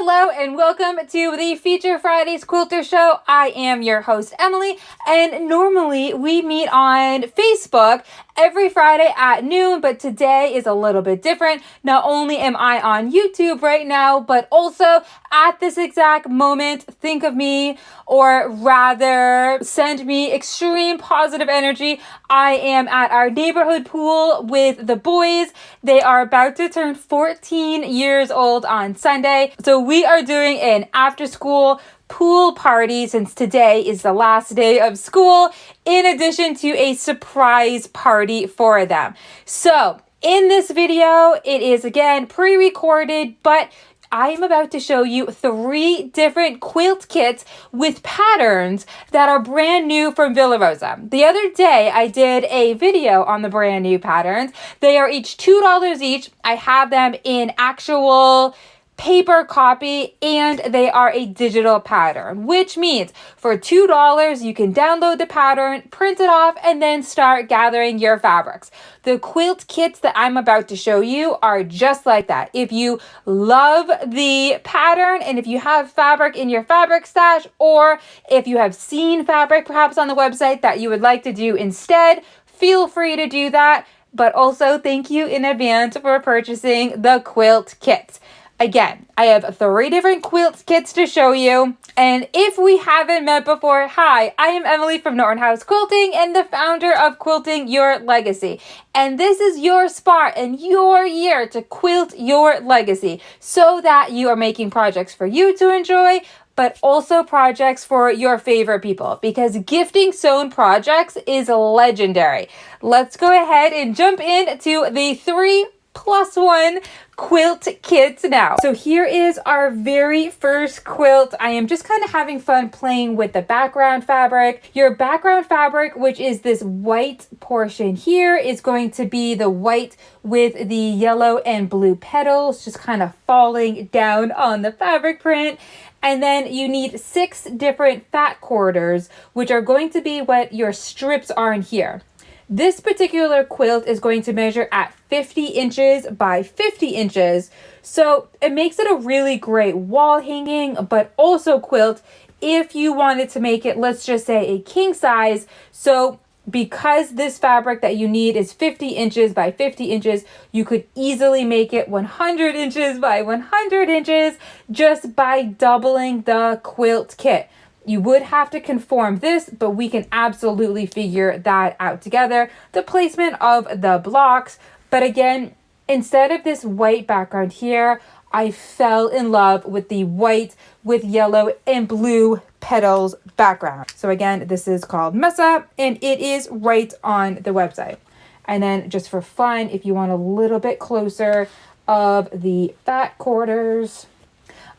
Hello and welcome to the Feature Fridays Quilter Show. I am your host, Emily, and normally we meet on Facebook every Friday at noon, but today is a little bit different. Not only am I on YouTube right now, but also at this exact moment, think of me, or rather send me extreme positive energy. I am at our neighborhood pool with the boys. They are about to turn 14 years old on Sunday. So we are doing an after school pool party since today is the last day of school, in addition to a surprise party for them. So in this video, it is again pre-recorded, but I am about to show you 3 different quilt kits with patterns that are brand new from Villa Rosa. The other day, I did a video on the brand new patterns. They are each $2 each. I have them in actual paper copy and they are a digital pattern, which means for $2 you can download the pattern, print it off, and then start gathering your fabrics. The quilt kits that I'm about to show you are just like that. If you love the pattern and if you have fabric in your fabric stash, or if you have seen fabric perhaps on the website that you would like to do instead, feel free to do that. But also thank you in advance for purchasing the quilt kits. Again, I have 3 different quilt kits to show you. And if we haven't met before, hi, I am Emily from Norton House Quilting and the founder of Quilting Your Legacy. And this is your spot and your year to quilt your legacy so that you are making projects for you to enjoy, but also projects for your favorite people, because gifting sewn projects is legendary. Let's go ahead and jump into the 3+1 quilt kits now. So here is our very first quilt. I am just kind of having fun playing with the background fabric. Your background fabric, which is this white portion here, is going to be the white with the yellow and blue petals just kind of falling down on the fabric print. And then you need 6 different fat quarters, which are going to be what your strips are in here. This particular quilt is going to measure at 50 inches by 50 inches. So it makes it a really great wall hanging, but also quilt if you wanted to make it, let's just say, a king size. So because this fabric that you need is 50 inches by 50 inches, you could easily make it 100 inches by 100 inches just by doubling the quilt kit. You would have to conform this, but we can absolutely figure that out together. The placement of the blocks. But again, instead of this white background here, I fell in love with the white with yellow and blue petals background. So again, this is called Mess Up and it is right on the website. And then just for fun, if you want a little bit closer of the fat quarters,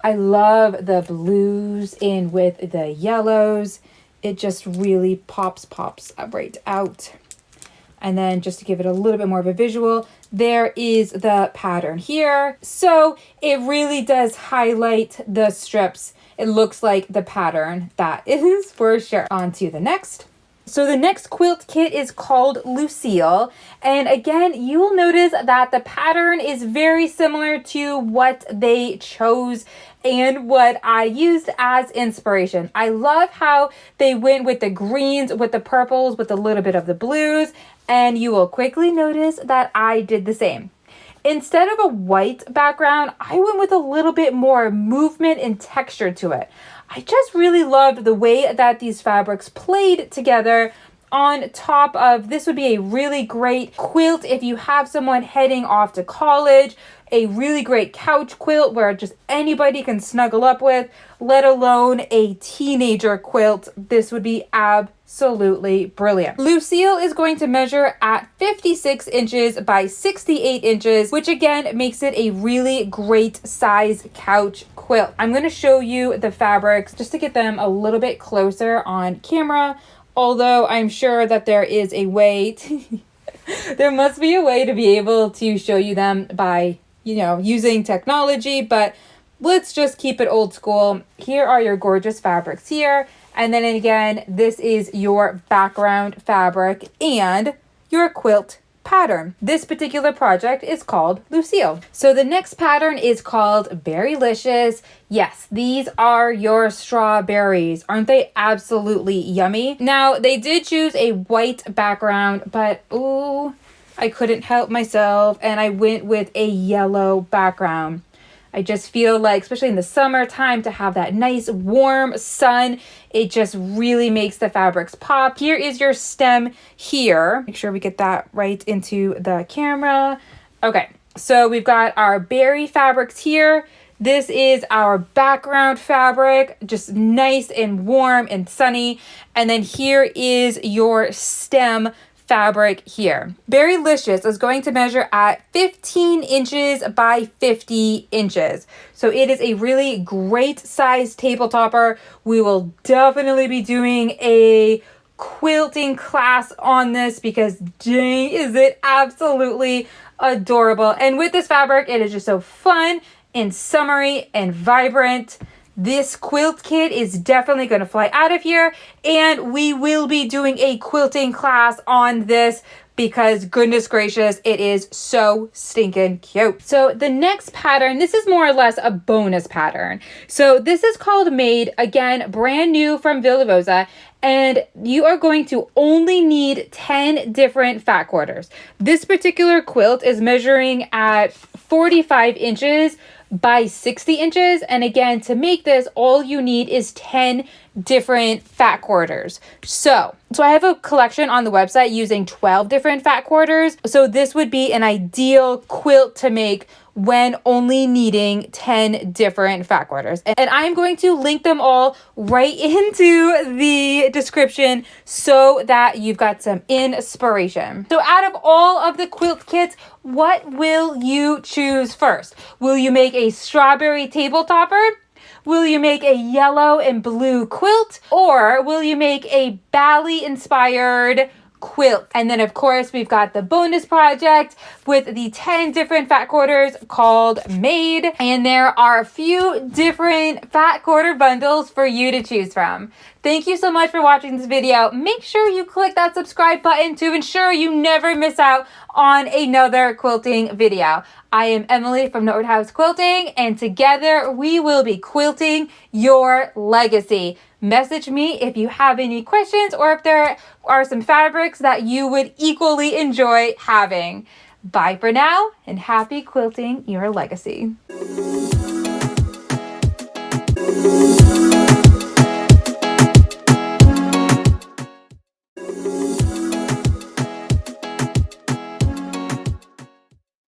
I love the blues in with the yellows. It just really pops right out. And then just to give it a little bit more of a visual, there is the pattern here. So it really does highlight the strips. It looks like the pattern, that is for sure. On to the next. So the next quilt kit is called Lucille. And again, you will notice that the pattern is very similar to what they chose and what I used as inspiration. I love how they went with the greens, with the purples, with a little bit of the blues. And you will quickly notice that I did the same. Instead of a white background, I went with a little bit more movement and texture to it. I just really loved the way that these fabrics played together on top of, this would be a really great quilt if you have someone heading off to college, a really great couch quilt where just anybody can snuggle up with, let alone a teenager quilt. This would be absolutely brilliant. Lucille is going to measure at 56 inches by 68 inches, which again makes it a really great size couch quilt. I'm going to show you the fabrics just to get them a little bit closer on camera, although I'm sure that there is a way to there must be a way to be able to show you them by, using technology, but let's just keep it old school. Here are your gorgeous fabrics here. And then again, this is your background fabric and your quilt pattern. This particular project is called Lucille. So the next pattern is called Berrylicious. Yes, these are your strawberries. Aren't they absolutely yummy? Now, they did choose a white background, but ooh, I couldn't help myself and I went with a yellow background. I just feel like, especially in the summertime, to have that nice warm sun, it just really makes the fabrics pop. Here is your stem here. Make sure we get that right into the camera. Okay, so we've got our berry fabrics here. This is our background fabric, just nice and warm and sunny. And then here is your stem fabric here. Berrylicious is going to measure at 15 inches by 50 inches. So it is a really great size table topper. We will definitely be doing a quilting class on this because dang, is it absolutely adorable. And with this fabric, it is just so fun and summery and vibrant. This quilt kit is definitely going to fly out of here, and we will be doing a quilting class on this because goodness gracious, it is so stinking cute. So the next pattern, this is more or less a bonus pattern. So this is called Maid, again, brand new from Villa Rosa, and you are going to only need 10 different fat quarters. This particular quilt is measuring at 45 inches by 60 inches. And again, to make this, all you need is 10 different fat quarters. So I have a collection on the website using 12 different fat quarters. So this would be an ideal quilt to make when only needing 10 different fat quarters. And I'm going to link them all right into the description so that you've got some inspiration. So out of all of the quilt kits, what will you choose first? Will you make a strawberry table topper? Will you make a yellow and blue quilt? Or will you make a Bali inspired quilt? And then of course we've got the bonus project with the 10 different fat quarters called Maid, and there are a few different fat quarter bundles for you to choose from. Thank you so much for watching this video. Make sure you click that subscribe button to ensure you never miss out on another quilting video. I am Emily from Norwood House Quilting, and together we will be quilting your legacy. Message me if you have any questions or if there are some fabrics that you would equally enjoy having. Bye for now, and happy quilting your legacy.